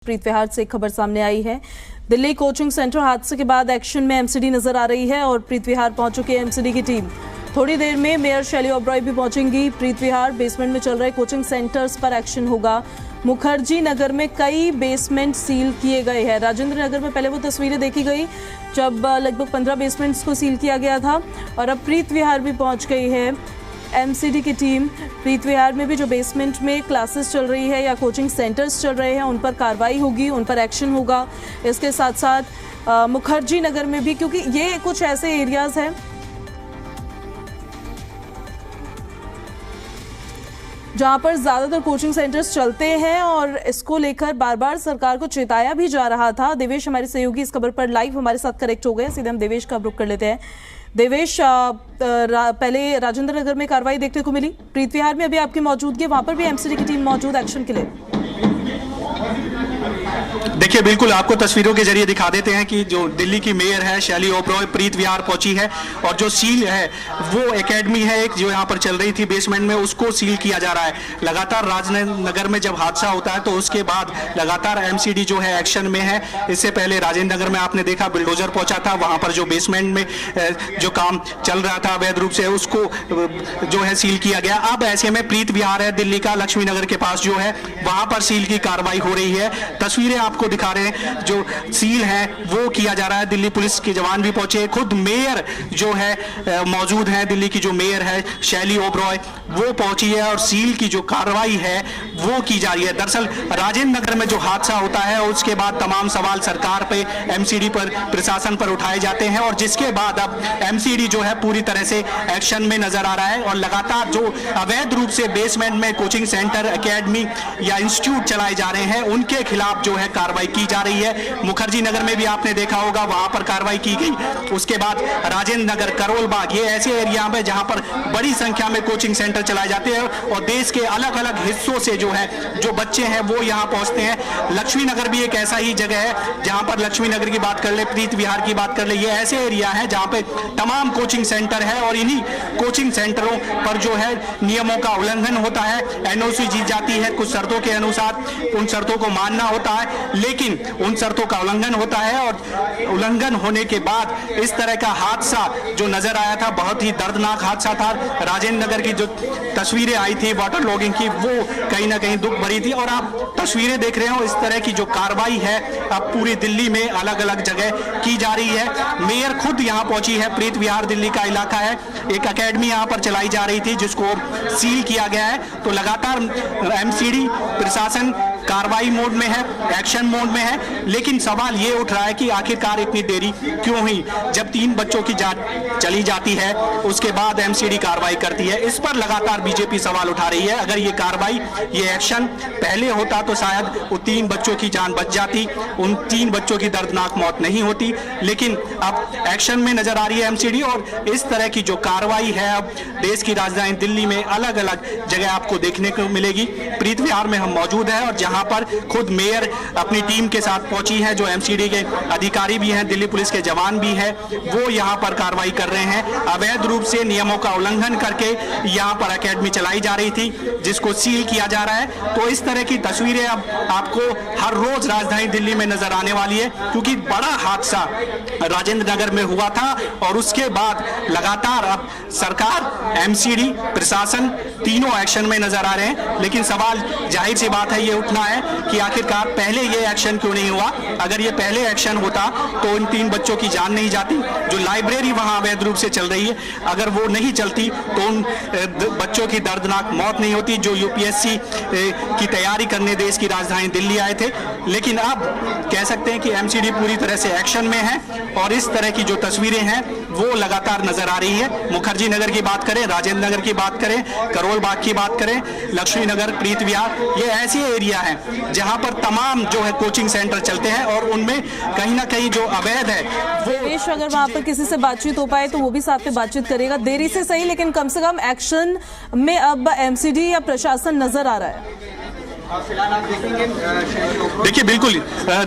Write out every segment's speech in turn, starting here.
प्रीत विहार से खबर सामने आई है। दिल्ली कोचिंग सेंटर हादसे के बाद एक्शन में एमसीडी नजर आ रही है और प्रीत विहार पहुंच चुकी है एमसीडी की टीम। थोड़ी देर में मेयर शैली ओबरॉय भी पहुंचेंगी। प्रीत विहार बेसमेंट में चल रहे कोचिंग सेंटर्स पर एक्शन होगा। मुखर्जी नगर में कई बेसमेंट सील किए गए हैं। राजेंद्र नगर में पहले वो तस्वीरें देखी गई जब लगभग 15 बेसमेंट्स को सील किया गया था और अब प्रीत विहार भी पहुंच गई है एमसीडी की टीम। प्रीत विहार में भी जो बेसमेंट में क्लासेस चल रही है या कोचिंग सेंटर्स चल रहे हैं उन पर कार्रवाई होगी, उन पर एक्शन होगा। इसके साथ साथ मुखर्जी नगर में भी, क्योंकि ये कुछ ऐसे एरियाज हैं जहां पर ज्यादातर कोचिंग सेंटर्स चलते हैं और इसको लेकर बार बार सरकार को चेताया भी जा रहा था। देवेश हमारे सहयोगी इस खबर पर लाइव हमारे साथ कनेक्ट हो गए। सीधे हम देवेश का रुख कर लेते हैं। देवेश, पहले राजेंद्र नगर में कार्रवाई देखने को मिली, प्रीत विहार में अभी आपकी मौजूदगी, वहां पर भी एमसीडी की टीम मौजूद एक्शन के लिए। देखिए, बिल्कुल आपको तस्वीरों के जरिए दिखा देते हैं कि जो दिल्ली की मेयर है शैली ओबरॉय प्रीत विहार पहुंची है और जो सील है वो एकेडमी है एक जो यहाँ पर चल रही थी बेसमेंट में, उसको सील किया जा रहा है। लगातार राजेंद्र में जब हादसा होता है तो उसके बाद लगातार एमसीडी जो है एक्शन में है। इससे पहले राजेंद्र नगर में आपने देखा बुलडोजर पहुंचा था, वहां पर जो बेसमेंट में जो काम चल रहा था अवैध रूप से उसको जो है सील किया गया। अब ऐसे में प्रीत विहार है दिल्ली का लक्ष्मी नगर के पास जो है वहां पर सील की कार्रवाई हो रही है। तस्वीरें आपको दिखा रहे हैं, जो सील है वो किया जा रहा है। दिल्ली पुलिस के जवान भी पहुंचे, खुद मेयर जो है मौजूद है, दिल्ली की जो मेयर है शैली ओबरॉय वो पहुंची है और सील की जो कार्रवाई है वो की जा रही है। दरअसल राजेंद्र नगर में जो हादसा होता है उसके बाद तमाम सवाल सरकार पे, एमसीडी पर, प्रशासन पर उठाए जाते हैं और जिसके बाद अब एमसीडी जो है पूरी तरह से एक्शन में नजर आ रहा है और लगातार जो अवैध रूप से बेसमेंट में कोचिंग सेंटर, एकेडमी या इंस्टीट्यूट चलाए जा रहे हैं उनके खिलाफ जो है कार्रवाई की जा रही है। मुखर्जी नगर में भी आपने देखा होगा वहां पर कार्रवाई की गई। उसके बाद राजेंद्र नगर, करोल बाग, ये ऐसे एरिया में जहां पर बड़ी संख्या में कोचिंग सेंटर चलाए जाते हैं और देश के अलग अलग हिस्सों से जो है जो बच्चे हैं वो यहां पहुंचते हैं। लक्ष्मी नगर भी एक ऐसा ही जगह है जहां पर लक्ष्मी नगर की बात कर ले, प्रीत विहार की बात कर ले, ये ऐसे एरिया है जहां पे तमाम कोचिंग सेंटर है और इन्हीं कोचिंग सेंटरों पर जो है नियमों का उल्लंघन होता है। एनओसी दी जाती है कुछ शर्तों के अनुसार, उन शर्तों को मानना होता है, लेकिन उन शर्तों का उल्लंघन होता है और उल्लंघन होने के बाद इस तरह का हादसा जो नजर आया था बहुत ही दर्दनाक हादसा था। राजेंद्र नगर की जो तस्वीरें आई थी वाटर लॉगिंग की वो कहीं ना कहीं दुख भरी थी और आप तस्वीरें देख रहे हो इस तरह की जो कार्रवाई है अब पूरी दिल्ली में अलग अलग जगह की जा रही है। मेयर खुद यहाँ पहुंची है, प्रीत विहार दिल्ली का इलाका है, एक एकेडमी यहाँ पर चलाई जा रही थी जिसको सील किया गया है। तो लगातार एमसीडी प्रशासन कार्रवाई मोड में है, एक्शन मोड में है, लेकिन सवाल ये उठ रहा है कि आखिरकार इतनी देरी क्यों हुई। जब 3 बच्चों की जांच चली जाती है उसके बाद एमसीडी कार्रवाई करती है, इस पर लगातार बीजेपी सवाल उठा रही है। अगर ये कार्रवाई, ये एक्शन पहले होता तो शायद वो 3 बच्चों की जान बच जाती, उन 3 बच्चों की दर्दनाक मौत नहीं होती, लेकिन अब एक्शन में नजर आ रही है एमसीडी और इस तरह की जो कार्रवाई है अब देश की राजधानी दिल्ली में अलग अलग जगह आपको देखने को मिलेगी। प्रीत विहार में हम मौजूद है और जहां पर खुद मेयर अपनी टीम के साथ पहुंची है, जो एमसीडी के अधिकारी भी हैं, दिल्ली पुलिस के जवान भी हैं, वो यहां पर कार्रवाई कर रहे हैं। अवैध रूप से नियमों का उल्लंघन करके यहां पर एकेडमी चलाई जा रही थी जिसको सील किया जा रहा है। तो इस तरह की तस्वीरें अब आपको हर रोज राजधानी दिल्ली में नजर आने वाली है क्योंकि बड़ा हादसा राजेंद्र नगर में हुआ था और उसके बाद लगातार अब सरकार, एमसीडी, प्रशासन तीनों एक्शन में नजर आ रहे हैं। लेकिन सवाल जाहिर सी बात है ये उठना है कि आखिरकार पहले ये एक्शन क्यों नहीं हुआ। अगर ये पहले एक्शन होता तो इन 3 बच्चों की जान नहीं जाती। जो लाइब्रेरी वहां अवैध रूप से चल रही है अगर वो नहीं चलती तो उन बच्चों की दर्दनाक मौत नहीं होती जो यूपीएससी की तैयारी करने देश की राजधानी दिल्ली आए थे। लेकिन अब कह सकते हैं कि एमसीडी पूरी तरह से एक्शन में है और इस तरह की जो तस्वीरें हैं वो लगातार नजर आ रही है। मुखर्जी नगर की बात करें, राजेंद्र नगर की बात करें, करोल बाग की बात करें, लक्ष्मी नगर, प्रीत विहार, ये ऐसे एरिया है जहां पर तमाम जो है कोचिंग सेंटर चलते हैं और उनमें कहीं ना कहीं जो अवैध है देवेश, अगर वहां पर किसी से बातचीत हो पाए तो वो भी साथ में बातचीत करेगा, देरी से सही लेकिन कम से कम एक्शन में अब एमसीडी या प्रशासन नजर आ रहा है। फिलहाल आप देखेंगे देखिए, बिल्कुल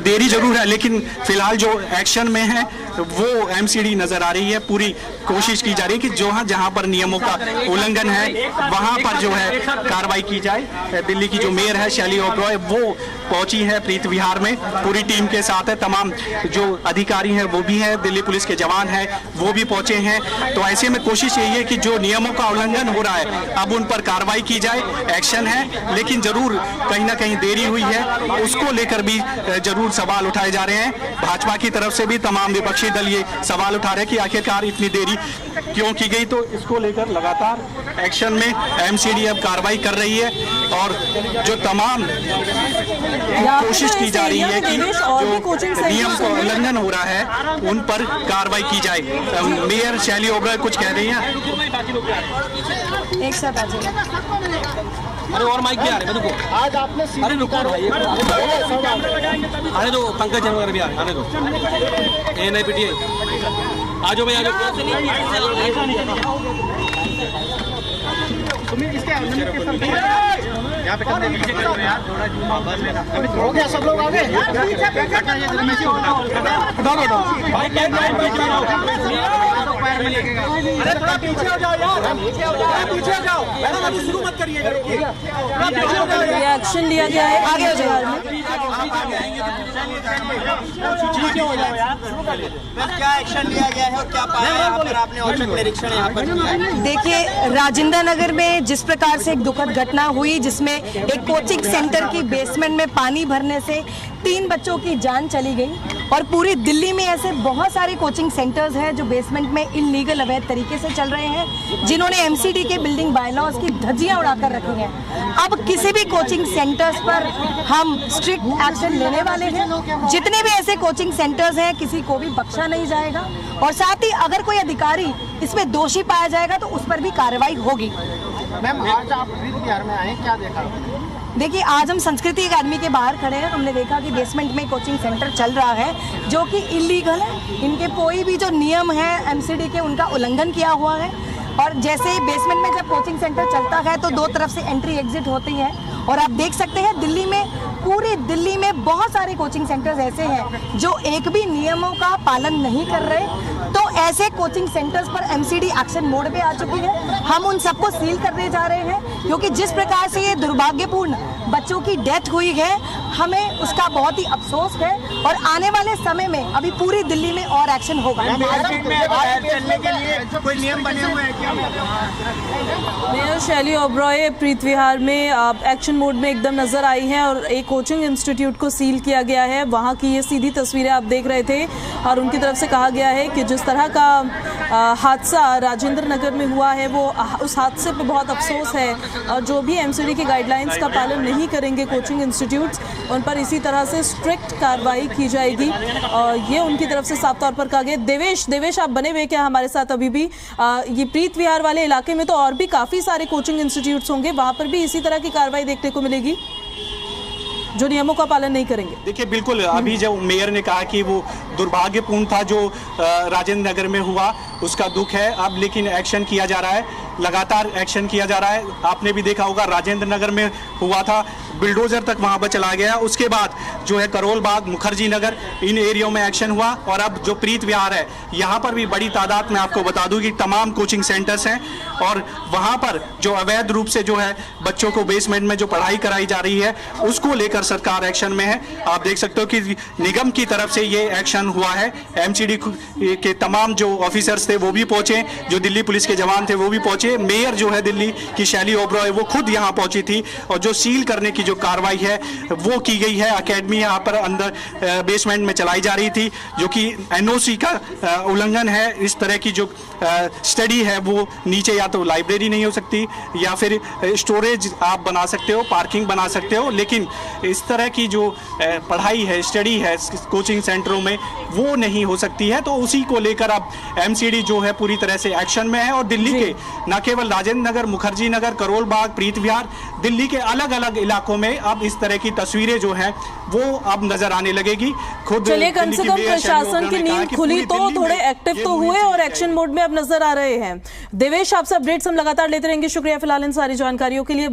देरी जरूर है लेकिन फिलहाल जो एक्शन में है वो एमसीडी नजर आ रही है। पूरी कोशिश की जा रही है कि जहां पर नियमों का उल्लंघन है वहां पर जो है कार्रवाई की जाए। दिल्ली की जो मेयर है शैली ओबरॉय वो पहुंची है प्रीत विहार में, पूरी टीम के साथ है, तमाम जो अधिकारी हैं वो भी हैं, दिल्ली पुलिस के जवान हैं वो भी पहुंचे हैं। तो ऐसे में कोशिश यही है कि जो नियमों का उल्लंघन हो रहा है अब उन पर कार्रवाई की जाए, एक्शन है, लेकिन जरूर कहीं ना कहीं देरी हुई है, उसको लेकर भी जरूर सवाल उठाए जा रहे हैं। भाजपा की तरफ से भी तमाम विपक्षी दल ये सवाल उठा रहे हैं कि आखिरकार इतनी देरी क्यों की गई। तो इसको लेकर लगातार एक्शन में एमसीडी अब कार्रवाई कर रही है और जो तमाम कोशिश की जा रही है कि जो नियम का उल्लंघन हो रहा है उन पर कार्रवाई की जाए। मेयर शैली ओबरॉय कुछ कह रही हैं। एक साथ आ जाइए। अरे और माइक भी आ रहे हैं, रुको। आज आपने अरे रुको भाई, आने दो, पंकज जनवर भी आने दो, ए नहीं पिटिए, आ जाओ भाई, आ जाओ। यहाँ पे हो गया, सब लोग आगे थोड़ा पीछे हो जाओ यार, पीछे हो जाओ, अभी शुरू मत करिए। ये एक्शन लिया गया है आगे हो जाए। क्या एक्शन लिया गया है और क्या पाया यहाँ पर आपने औचक निरीक्षण यहाँ पर किया है? देखिए, राजेंद्र नगर में जिस प्रकार से एक दुखद घटना हुई जिसमें एक कोचिंग सेंटर की बेसमेंट में पानी भरने से 3 बच्चों की जान चली गई और पूरी दिल्ली में ऐसे बहुत सारे कोचिंग सेंटर्स हैं जो बेसमेंट में इल्लीगल अवैध तरीके से चल रहे हैं, जिन्होंने एमसीडी के बिल्डिंग बायलॉज की धज्जियां उड़ाकर रखी हैं। अब किसी भी कोचिंग सेंटर्स पर हम स्ट्रिक्ट एक्शन लेने वाले हैं। जितने भी ऐसे कोचिंग सेंटर्स हैं किसी को भी बख्शा नहीं जाएगा और साथ ही अगर कोई अधिकारी इसमें दोषी पाया जाएगा तो उस पर भी कार्रवाई होगी। मैम, आज आप प्रीत विहार में आए, क्या देखा? देखिए, आज हम संस्कृति अकादमी के बाहर खड़े हैं। हमने देखा कि बेसमेंट में कोचिंग सेंटर चल रहा है जो कि इलीगल है। इनके कोई भी जो नियम है एमसीडी के उनका उल्लंघन किया हुआ है और जैसे ही बेसमेंट में जब कोचिंग सेंटर चलता है तो 2 तरफ से एंट्री एग्जिट होती है और आप देख सकते हैं दिल्ली में, पूरी दिल्ली में बहुत सारे कोचिंग सेंटर्स ऐसे हैं जो एक भी नियमों का पालन नहीं कर रहे। तो ऐसे कोचिंग सेंटर्स पर एमसीडी एक्शन मोड पे आ चुकी है। हम उन सबको सील करने जा रहे हैं क्योंकि जिस प्रकार से ये दुर्भाग्यपूर्ण बच्चों की डेथ हुई है हमें उसका बहुत ही अफसोस है और आने वाले समय में अभी पूरी दिल्ली में और एक्शन होगा। चलने के लिए कोई नियम बने हुए हैं क्या? मेयर शैली ओबरॉय प्रीत विहार में एक्शन मोड में एकदम नजर आई हैं और एक कोचिंग इंस्टीट्यूट को सील किया गया है। वहाँ की ये सीधी तस्वीरें आप देख रहे थे और उनकी तरफ से कहा गया है कि जिस तरह का हादसा राजेंद्र नगर में हुआ है वो उस हादसे पे बहुत अफसोस है और जो भी एमसीडी की गाइडलाइंस का पालन नहीं करेंगे कोचिंग इंस्टीट्यूट्स उन पर इसी तरह से स्ट्रिक्ट कार्रवाई की जाएगी और ये उनकी तरफ से साफ तौर पर कहा गया। देवेश आप बने हुए क्या हमारे साथ अभी भी? ये प्रीत विहार वाले इलाके में तो और भी काफ़ी सारे कोचिंग इंस्टीट्यूट्स होंगे, वहाँ पर भी इसी तरह की कार्रवाई देखने को मिलेगी जो नियमों का पालन नहीं करेंगे? देखिए, बिल्कुल, अभी जब मेयर ने कहा कि वो दुर्भाग्यपूर्ण था जो राजेंद्र नगर में हुआ, उसका दुख है अब, लेकिन एक्शन किया जा रहा है, लगातार एक्शन किया जा रहा है। आपने भी देखा होगा राजेंद्र नगर में हुआ था, बिल्डोजर तक वहां पर चला गया, उसके बाद जो है करोल बाग, मुखर्जी नगर, इन एरियो में एक्शन हुआ और अब जो प्रीत विहार है यहाँ पर भी बड़ी तादाद में आपको बता दूं कि तमाम कोचिंग सेंटर्स हैं और वहाँ पर जो अवैध रूप से जो है बच्चों को बेसमेंट में जो पढ़ाई कराई जा रही है उसको लेकर सरकार एक्शन में है। आप देख सकते हो कि निगम की तरफ से ये एक्शन हुआ है। एमसीडी के तमाम जो ऑफिसर्स थे वो भी पहुंचे, जो दिल्ली पुलिस के जवान थे वो भी पहुंचे, मेयर जो है दिल्ली की शैली ओबरॉय वो खुद यहाँ पहुंची थी और जो सील करने की जो कार्रवाई है वो की गई है। अकेडमी यहाँ पर अंदर बेसमेंट में चलाई जा रही थी जो कि एनओसी का उल्लंघन है। इस तरह की जो स्टडी है वो नीचे या तो लाइब्रेरी नहीं हो सकती या फिर स्टोरेज आप बना सकते हो, पार्किंग बना सकते हो, लेकिन इस तरह की जो पढ़ाई है, स्टडी है कोचिंग सेंटरों में वो नहीं हो सकती है। तो उसी को लेकर अब एमसीडी जो है पूरी तरह से एक्शन में है और दिल्ली के न केवल राजेंद्र नगर, मुखर्जी नगर, करोल बाग, प्रीत विहार, दिल्ली के अलग अलग इलाकों में अब इस तरह की तस्वीरें जो हैं वो अब नजर आने लगेगी। खुद चलिए, कम से कम प्रशासन की नींद खुली तो थोड़े एक्टिव तो हुए और एक्शन मोड में अब नजर आ रहे हैं। देवेश, आपसे अपडेट्स हम लगातार लेते रहेंगे। शुक्रिया फिलहाल इन सारी जानकारियों के लिए।